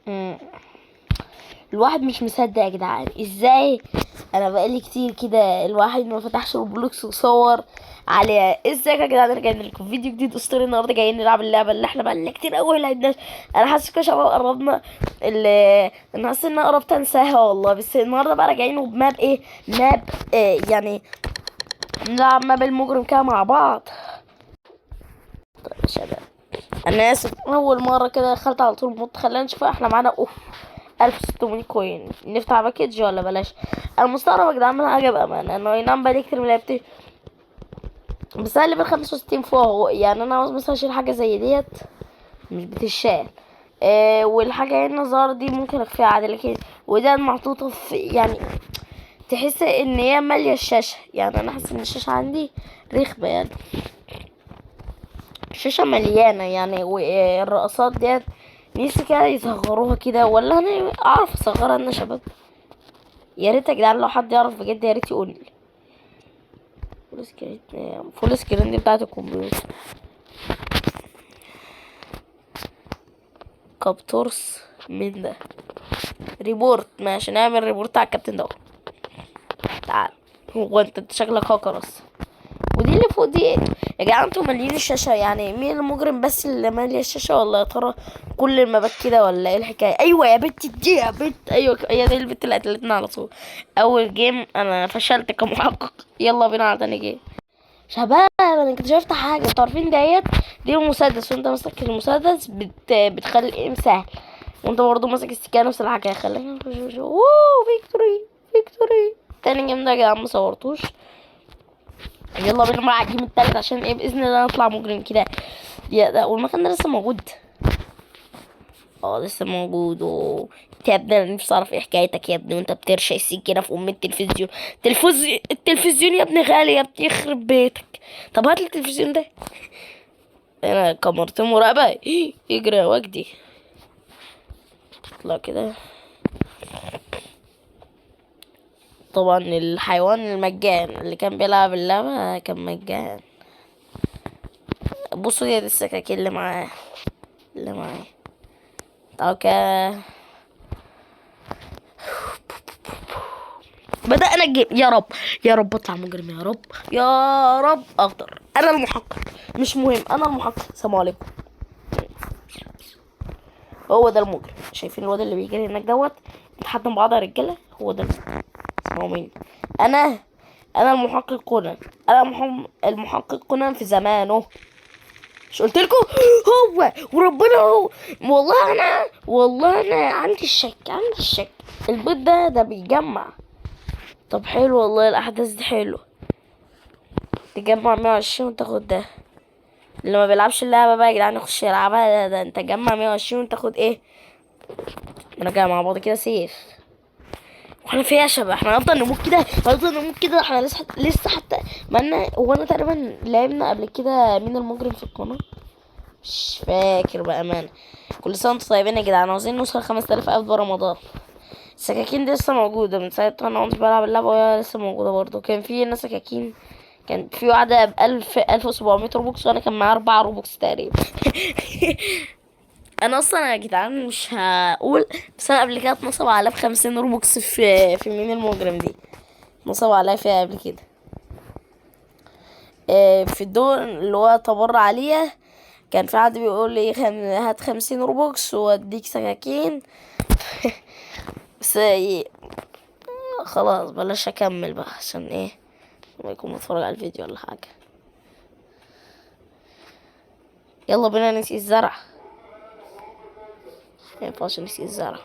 مم. الواحد مش مصدق يا جدعان، ازاي انا بقالي كتير كده الواحد ما فتحش روبلوكس وصور عليها. ازيك يا جدعان، رجعنا لكم فيديو جديد اسطوري. النهارده جايين نلعب اللعبه اللي احنا بقالنا كتير قوي لعبناش. انا حاسس كده شباب قربنا انا حاسس ان انا قربت انساها والله. بس النهارده بقى راجعين بماب ايه، ماب يعني نلعب ماب المجرم كده مع بعض. طيب يا شباب، انا اسف اول مره كده دخلت على طول موت. خلينا نشوف احنا معانا 1600 كوين. نفتح باكج ولا بلاش؟ انا مستغرب يا جدعان من حاجه بامانه، انه ينام بقالي كتير ملعبتش. بس انا ليفل 65 فوق، يعني انا عاوز مثلا اشيل حاجه زي ديت مش بتشال. والحاجه هنا الزهر دي ممكن اخفيها عادي، لكن وده محطوطه في يعني تحس ان هي ماليه الشاشه. يعني انا حاسس ان الشاشه عندي رخمه، يعني الشاشه مليانه يعني. والرقصات ديت نفسي كده يصغروها كده، ولا انا اعرف اصغرها انا شباب؟ يا ريت يا جدعان لو حد يعرف بجد يا ريت يقول لي. فول سكرين، فول سكرين دي بتاعت الكمبيوتر. كابتورس من ده ريبورت، ماشي نعمل ريبورت على الكابتن ده. تعال، هو انت شكلك هاكر اصلا. ودي اللي فوق دي ايه يا جدعان؟ انتوا مالين الشاشه، يعني مين المجرم بس اللي مالي الشاشه، ولا يا ترى كل المبات كده، ولا ايه الحكايه؟ ايوه يا بنت دي يا بنت، ايوه هي دي البنت اللي قتلتنا على طول. اول جيم انا فشلت كمحقق. يلا بينا على تاني جيم. شباب انا اكتشفت حاجه، انتوا عارفين دي المسدس، وانت ماسك المسدس بتخلي الايم سهل، وانت برضه ماسك السكينه نفس الحاجه. خلينا اوه فيكتوري فيكتوري. تاني جيم ده يا جدعان مصورتوش. يلا بينا بقى على الجيم التالت، عشان ايه باذن الله نطلع مجرم كده. يا ده والمكان ده لسه موجود. اه لسه موجود. انت يا ابني انا نفسي اعرف ايه حكايتك يا ابني، وانت بترشي السكينه في ام التلفزيون. التلفزيون يا ابني غالي يا ابني، يخرب بيتك. طب هات لي التلفزيون ده. انا كاميرتين مراقبه. يجري يا وجدي. اطلع كده. طبعا الحيوان المجان اللي كان بيلعب اللعبه كان مجان. بصوا دي السكاكين اللي معاه. اوكي بدأنا الجيم. يا رب يا رب اطلع مجرم، يا رب يا رب اقدر. انا المحقق، مش مهم انا المحقق. السلام عليكم. هو ده المجرم. شايفين الواد اللي بيجري هناك دوت بيتحدى بعض يا رجاله؟ هو ده اسمعوا مني. انا انا المحقق كونان. انا المحقق كونان في زمانه. مش قلت لكم؟ هو وربنا هو. والله انا عندي الشك البيت ده بيجمع. طب حلو والله، الاحداث دي حلو. تجمع 120 وتاخد ده. اللي ما بيلعبش اللعبة بقى يا جدعان يخش يلعبها. ده انت جمع 120 وتاخد ايه؟ نرجع مع بعض كده سيف. واحنا فيها يا شباب، احنا هنفضل نموت كده. احنا لسه حتى مالنا. هو انا تقريبا لعبنا قبل كده مين المجرم في القناة، مش فاكر بأمانة. كل سنة وانتم طيبين يا جدعان. عاوزين نوصل 5000 ألف برمضان. السكاكين دي لسه موجودة من ساعة ما انا كنت بلعب اللعبة، وهي لسه موجودة برضه. كان في هنا سكاكين، كان في واحدة ب 1700 روبوكس، وانا كان معايا 4 روبوكس تقريبا. انا اصلا يا جدعان مش هقول، بس انا قبل كده اتنصب عليا ب50 روبوكس في مين المجرم دي. نصب عليا فيها قبل كده. في الدور اللي هو تبر عليا، كان في حد بيقول لي هات 50 روبوكس واديك سكاكين. بس خلاص بلاش اكمل بقى، عشان ايه ما يكون متفرج على الفيديو ولا حاجة. يلا بينا نسقي الزرع. ما ينفعش نسقي الزرع.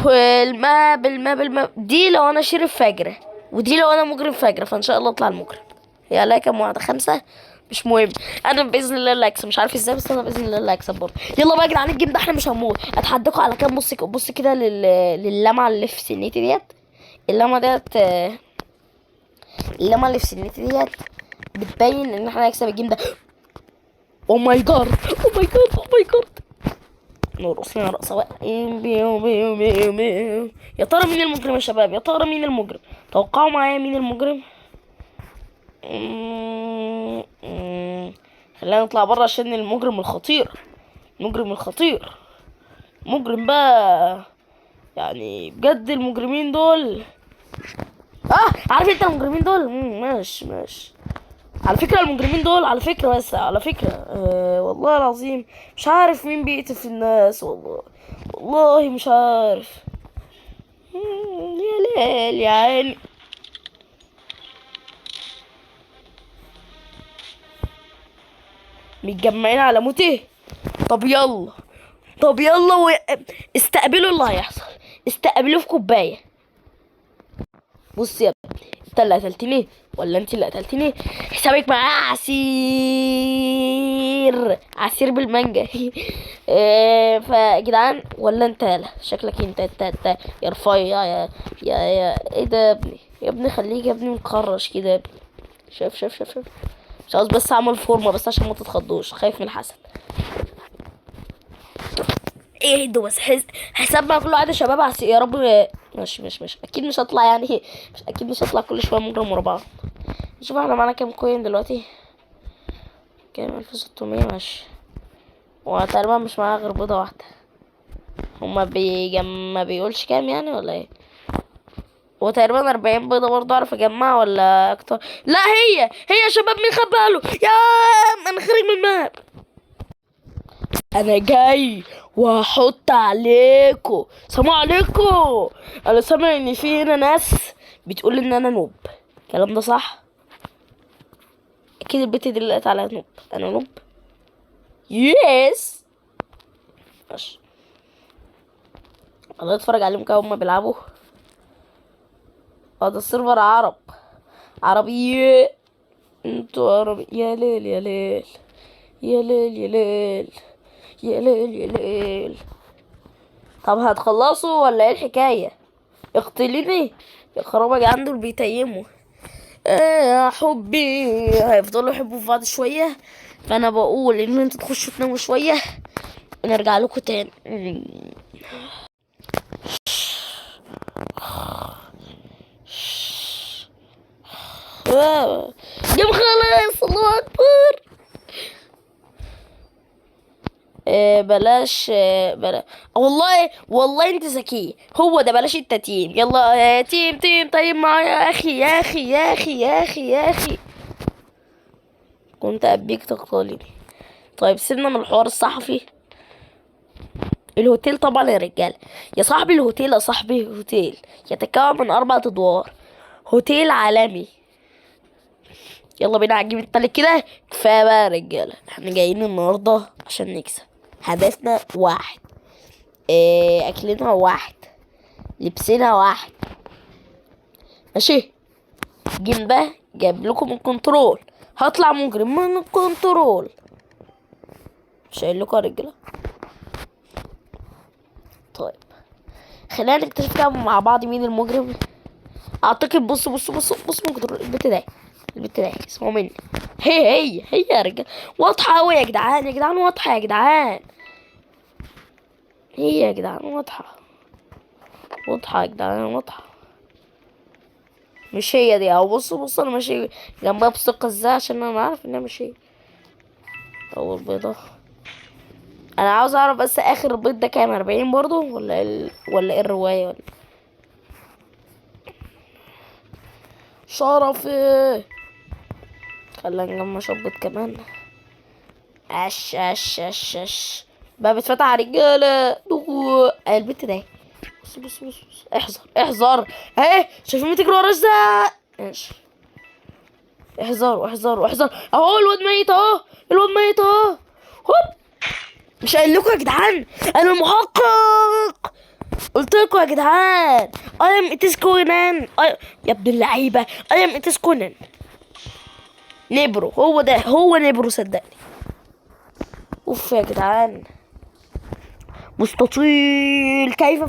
الماب دي لو انا شريف فاجرة، ودي لو انا مجرم فاجرة، فان شاء الله اطلع المجرم. هي عليا كام واحدة؟ 5. مش مهم، انا باذن الله اللي هكسب. مش عارف ازاي، بس انا باذن الله اللي هكسب برضه. يلا بقى يا جدعان الجيم ده احنا مش هنموت. اتحداكوا على كام؟ بص كده للمعه اللي في سنتي ديت. اللمعه ديت اللمعه اللي في سنتي ديت بتبين ان احنا هنكسب الجيم ده. او ماي جاد او ماي جاد او ماي جاد. نرقص لنا رقصه بقى. يا ترى مين المجرم يا شباب؟ يا ترى مين المجرم؟ توقعوا معايا مين المجرم. خلينا نطلع بره عشان المجرم الخطير. المجرم الخطير مجرم بقى يعني، بجد المجرمين دول. عارف انت المجرمين دول. ماشي. على فكرة المجرمين دول، على فكرة، بس على فكرة والله العظيم مش عارف مين بيقتل في الناس، والله مش عارف. يا ليل يا عيني. متجمعين على موته. طب يلا، استقبلوا اللي هيحصل. استقبلوه في كوباية. بص يا ابني، انت اللي قتلتني ولا انت اللي قتلتني؟ حسابك معاه عصير بالمانجا. فجدعان، ولا انت؟ لا شكلك انت يا رفيع يا ايه ده يا ابني؟ يا ابني خليك يا ابني مكرش كده يا ابني. شاف مش عاوز بس اعمل فورمه بس عشان ما تتخضوش، خايف من الحسد. ايه ده بس حساب بقى كله عادي يا شباب. يا رب. مش اكيد مش هطلع يعني. اكيد مش هطلع كل شويه مجرم ورا بعض. شوف احنا معانا كام كوين دلوقتي. كام؟ 1600. ماشي. وتقريبا مش معايا غير بيضه واحده. ما بيقولش كام يعني ولا ايه؟ هو تقريبا 40 بيضه برضه اعرف اجمعها ولا اكتر؟ لا هي يا شباب، مين خد باله؟ يا انا خارج من الماب. انا جاي وهحط عليكم. سلام عليكم. انا سامع ان في هنا ناس بتقول ان انا نوب. الكلام ده صح؟ اكيد البت دي اللي قالت عليها نوب. انا نوب؟ يس. ماشي. الله اتفرج عليهم كده هما بيلعبوا. ده السيرفر عربي. انتوا عربي. يا ليل يا ليل يا ليل يا ليل يا ليل يا ليل. طب هتخلصوا ولا ايه الحكايه؟ اقتليني يا خرابة. عنده اللي بيتيموا. يا حبي. هيفضلوا يحبوا في بعض شويه، فانا بقول ان انتوا تخشوا تناموا شويه ونرجع لكم تاني. جيم خلاص. الله اكبر. بلاش. والله انت ذكي. هو ده. بلاش التتييم. يلا تيم طيب معايا يا اخي يا اخي. كنت ابيك تقتلني. طيب سيبنا من الحوار الصحفي. الهوتيل طبعا يا رجال. يا صاحبي الهوتيل، يا صاحبي الهوتيل يتكون من 4 ادوار. هوتيل عالمي. يلا بينا عجيب التلج كده. كفايه بقى يا رجاله، احنا جايين النهارده عشان نكسب. هدفنا واحد. اكلنا واحد. لبسنا واحد. ماشي. جيم بقى جايب لكم الكنترول. هطلع مجرم من الكنترول. مش قايل لكم يا رجاله؟ طيب خلينا نكتشف كده مع بعض مين المجرم. اعتقد بص الكنترول. البت ده اسمه مني. هي يا رجاله. واضحه قوي يا جدعان واضحه يا جدعان. هي يا جدعان واضحه يا جدعان واضحه. مش هي دي. او بص انا ماشي جنبها بثقه ازاي عشان انا عارف انها مش هي. اول بيضه. انا عاوز اعرف بس اخر بيض ده كام؟ 40 برضو ولا ايه الروايه ولا شرفي؟ خلينا نجمع شبط كمان. اش بقى بتفتح على رجاله. البت ده. بص احذر اهي. شايفين بتجري ورا ازاي؟ ماشي. احذروا اهو. الواد ميت اهو. هوب. مش قايل لكم يا جدعان انا المحقق؟ قلت لكم يا جدعان I am it is كونان. يا ابن اللعيبه I am it is كونان. نبرو. هو نبرو صدقني. اوف يا جدعان. مستطيل. كيف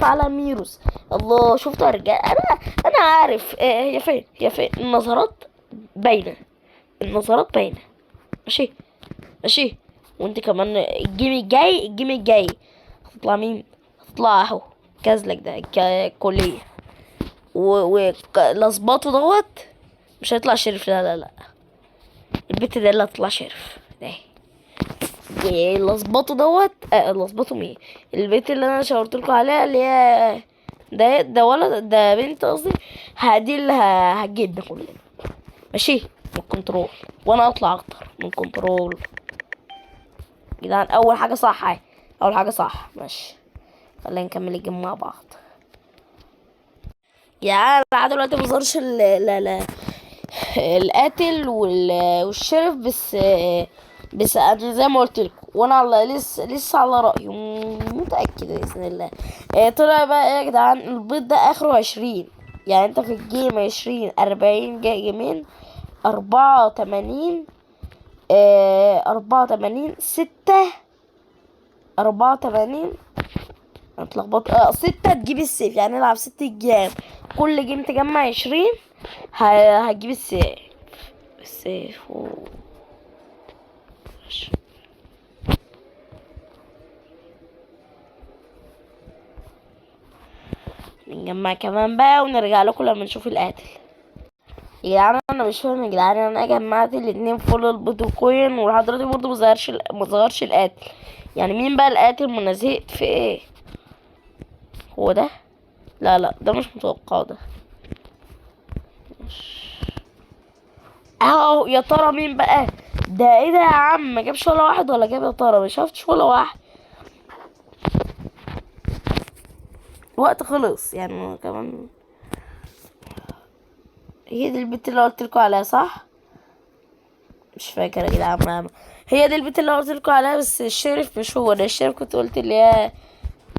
فعلها ميروس. الله. شفتوا يا رجال؟ انا عارف. هي فين النظرات باينه. ماشي. وانت كمان الجيم الجاي هتطلع مين؟ هتطلع اهو كازلك ده كلية ولصباطه دوت. مش هيطلع شريف. لا البت ده اللي هتطلع شريف. واللي اظبطه دوت اللي اظبطه مين؟ البيت اللي انا شاورت لكم عليها اللي هي ده ولد ده بنت قصدي، دي اللي هتجيبنا كلنا ماشي من الكنترول، وانا اطلع اكتر من كنترول. جدعان اول حاجه صح اهي، اول حاجه صح ماشي. خلينا نكمل الجيم مع بعض. يعني لحد دلوقتي مظهرش لا لا القاتل والشرف، بس انا زي ما قلت لكم، وانا على لسه على رايه متاكد باذن الله. طلع بقى ايه يا جدعان؟ البيض ده اخره 20، يعني انت في الجيم 20 40 جيمين 84 84 6 84 اتلخبطت 6 تجيب السيف، يعني نلعب 6 جيم، كل جيم تجمع 20 هتجيب السيف نجمع كمان بقى ونرجع لكم لما نشوف القاتل. يا جدعان انا مش فاهم يا جدعان، انا جمعت الاتنين فول البيتكوين ولحد دلوقتي برضه مظهرش القاتل. يعني مين بقى القاتل؟ ما انا زهقت في ايه؟ هو ده؟ لا ده مش متوقع ده. اهو يا ترى مين بقى ده؟ ايه ده يا عم؟ ما جابش ولا واحد ولا جاب؟ يا ترى ما شفتش ولا واحد. الوقت خلص يعني كمان. هي دي البت اللي قلت لكم عليها صح؟ مش فاكر يا جدعان ماما. هي دي البت اللي قلت لكم عليها، بس الشرف مش هو ده. الشرف كنت قلت اللي هي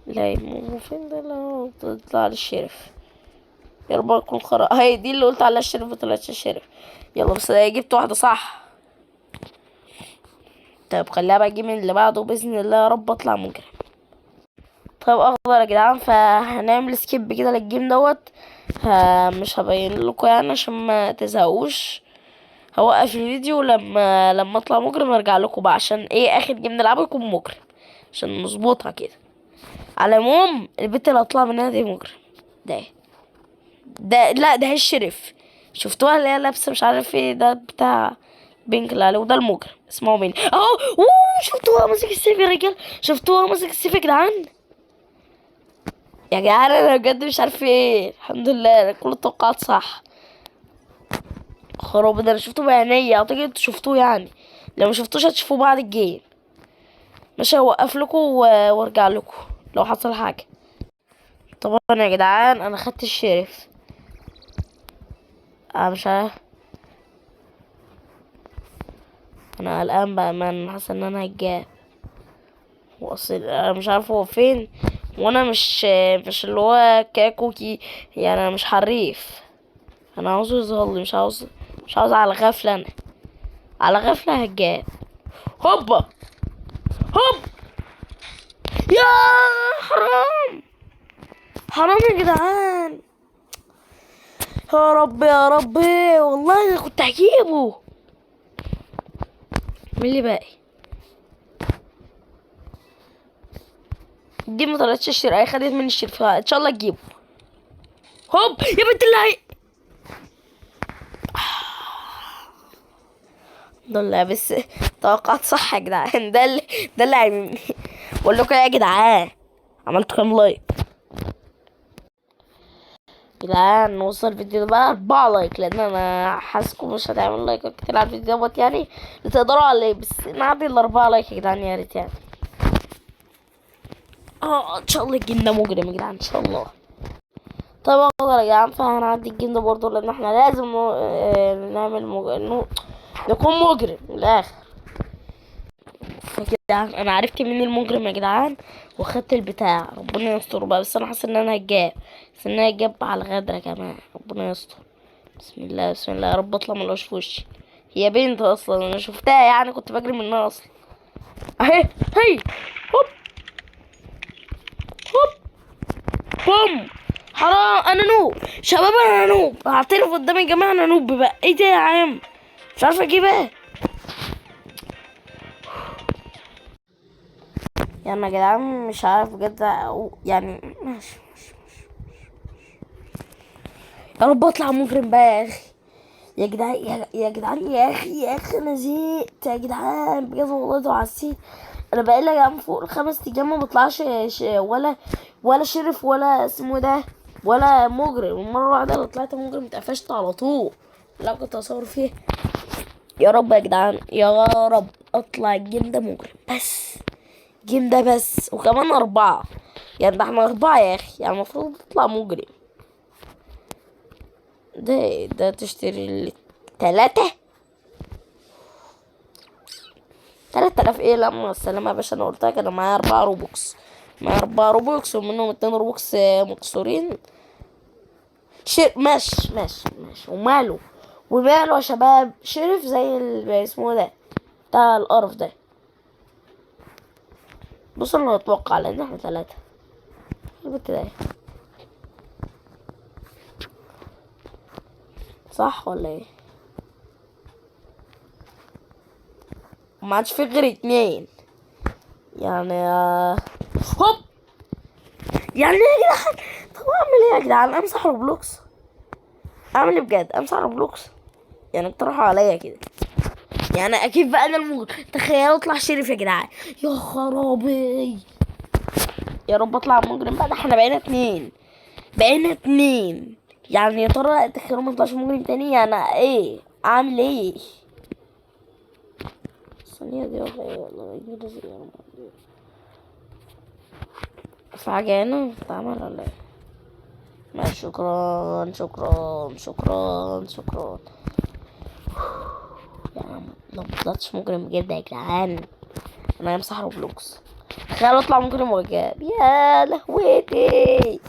لا فين ده اللي هو تطلع للشرف. يا رب اكون هي دي اللي قلت عليها الشرف وطلعتش الشرف. يلا بس جبت واحدة صح. طيب خليها بقى الجيم اللي بعده باذن الله، يا رب اطلع مجرم. طيب اخضر يا جدعان، فهنعمل سكيب كده للجيم دوت. مش هبين لكم يعني عشان ما تزهقوش. هوقف الفيديو لما اطلع مجرم ارجع لكم بقى، عشان ايه اخر جيم نلعبه يكون مجرم عشان نظبطها كده. على العموم البنت اللي هطلع منها دي مجرم. ده لا ده هي الشرف. شفتوها اللي هي لابسه مش عارف ايه ده بتاع بينك اللي عليه، وده المجرم اسمه مين اهو. شفتوها ماسك السيف يا رجال؟ شفتوها ماسك السيف يا جدعان؟ يا جدعان انا بجد مش عارف ايه. الحمد لله كل التوقعات صح. خراب ده انا شفته بعينيا، اعتقد انتوا شفتوه يعني. لو ما شفتوش هتشوفوه بعد الجيم. مش هوقف لكم وارجع لكم لو حصل حاجه. طبعا يا جدعان انا خدت الشرف. انا مش عارف، انا قلقان بقى من حاسس ان انا هتجاب. واصل انا مش عارف هو فين، وانا مش اللي هو كاكوكي يعني، انا مش حريف. انا عاوزه يظهر لي، مش عاوز على غفله. انا على غفله هتجاب. هوبا هوب يا حرام، حرام يا جدعان. يا رب يا ربي والله انا كنت هجيبه. مين اللي باقي؟ دي ما طلعتش الشرقة، خدت من الشرفة، ان شاء الله تجيبه. هوب يا بنت الله. ده بس توقعت صح يا جدعان. ده اللي عاملني. بقول لكم يا جدعان عملت كام لايك؟ يا جدعان نوصل الفيديو ده بقى 4 لايك، لان انا حاسسكم مش هتعمل لايك كتير على الفيديو دوت يعني، تقدروا عليه، بس نعدي ال4 لايك يا جدعان يا ريت يعني. ان شاء الله الجيم ده مجرم يا جدعان ان شاء الله. طيب يا جدعان فهنعدي الجيم ده برضه، لان احنا لازم نعمل نكون مجرم من الاخر. جدعان انا عرفت مين المجرم يا جدعان، واخدت البتاع. ربنا يستر بقى، بس انا حاسس ان انا هتجاب، بس ان انا هتجاب على الغدرة كمان. ربنا يستر. بسم الله بسم الله، يا رب اطلع ملقاش في وشي. هي بنت اصلا انا شفتها يعني، كنت بجري منها اصلا. اهي هي هوب هوب بوم. حرام انا نوب شباب، انا نوب، هعترف قدام الجماعه انا نوب بقى. ايه ده يا عم؟ مش عارفه اجيبها يعني يا جدعان، مش عارف بجد يعني. ماشي يا رب اطلع مجرم بقى يا اخي. يا جدعان يا جدعان يا اخي انا زهقت يا جدعان بجد والله، ده عسيت. انا بقالي يا جدعان فوق ال5 ايام ما بطلعش ولا شرف ولا اسمه ده ولا مجرم. المره الواحده اللي طلعت مجرم اتقفشت على طول. لا كنت اصور فيه. يا رب يا جدعان يا رب اطلع الجيم ده مجرم بس. الجيم ده بس وكمان 4. يعني ده احنا 4 يا اخي، يعني المفروض تطلع مجرم. ده تشتري 3. 3000 ايه؟ لا مع السلامة يا باشا. انا قلت لك انا معايا 4 روبوكس. معايا 4 روبوكس ومنهم 2 روبوكس مكسورين. ماشي وماله. وماله يا شباب، شرف زي اسمه ده بتاع القرف ده. بص انا اتوقع لان احنا 3. البت ده صح ولا ايه؟ ما عادش في غير 2 يعني هوب. يعني ايه يا جدعان؟ طب اعمل ايه يا جدعان؟ امسح روبلوكس؟ اعمل ايه بجد؟ امسح روبلوكس؟ يعني اقترحوا عليا كده. يعني اكيد بقى انا تخيلوا اطلع شريف يا جدعان. يا خرابي. يا رب اطلع مجرم بقى. ده احنا بقينا 2. بقينا 2. يعني يا ترى تخيلوا ما اطلعش مجرم تاني. يعني ايه اعمل ايه؟ الثانية دي ولا ايه؟ والله انجليزي يا رب. في حاجة هنا بتتعمل ولا ايه؟ ماشي شكرا. يعني لو مطلعتش مجرم بجد يا جدعان انا همسح روبلوكس. تخيل اطلع مجرم وجاب. يا لهوتي.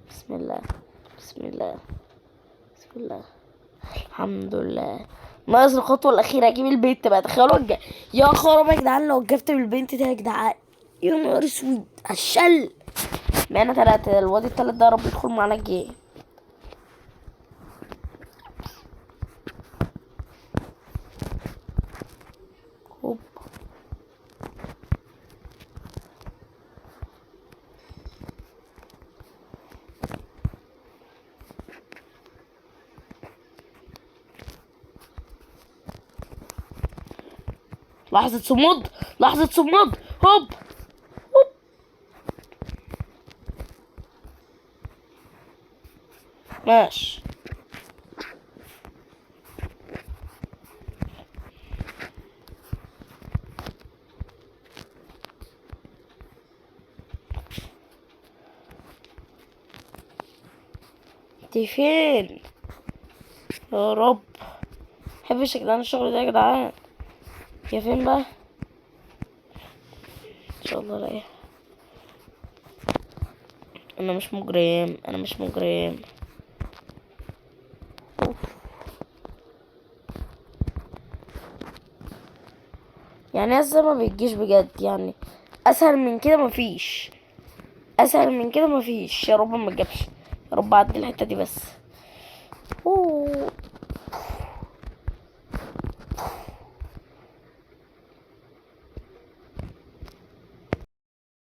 بسم الله بسم الله بسم الله. الحمد لله. ناقص الخطوة الأخيرة أجيب البنت بقى. تخيلوا يا خراب يا جدعان لو جبت بالبنت ده يا جدعان. يا نهار اسود عالشل. بقينا 3. الواد التالت ده يا رب يدخل معانا الجيم. هوب. لحظة صمود. هوب. ماشي. انتي فين يا رب؟ محبش يا جدعان الشغل ده يا جدعان. يا فين بقى؟ ان شاء الله الاقيها. انا مش مجرم. أوف. يعني ازاي ما بيجيش بجد؟ يعني اسهل من كده مفيش. يا رب ما تجيبش. يا رب اعدي الحته دي بس.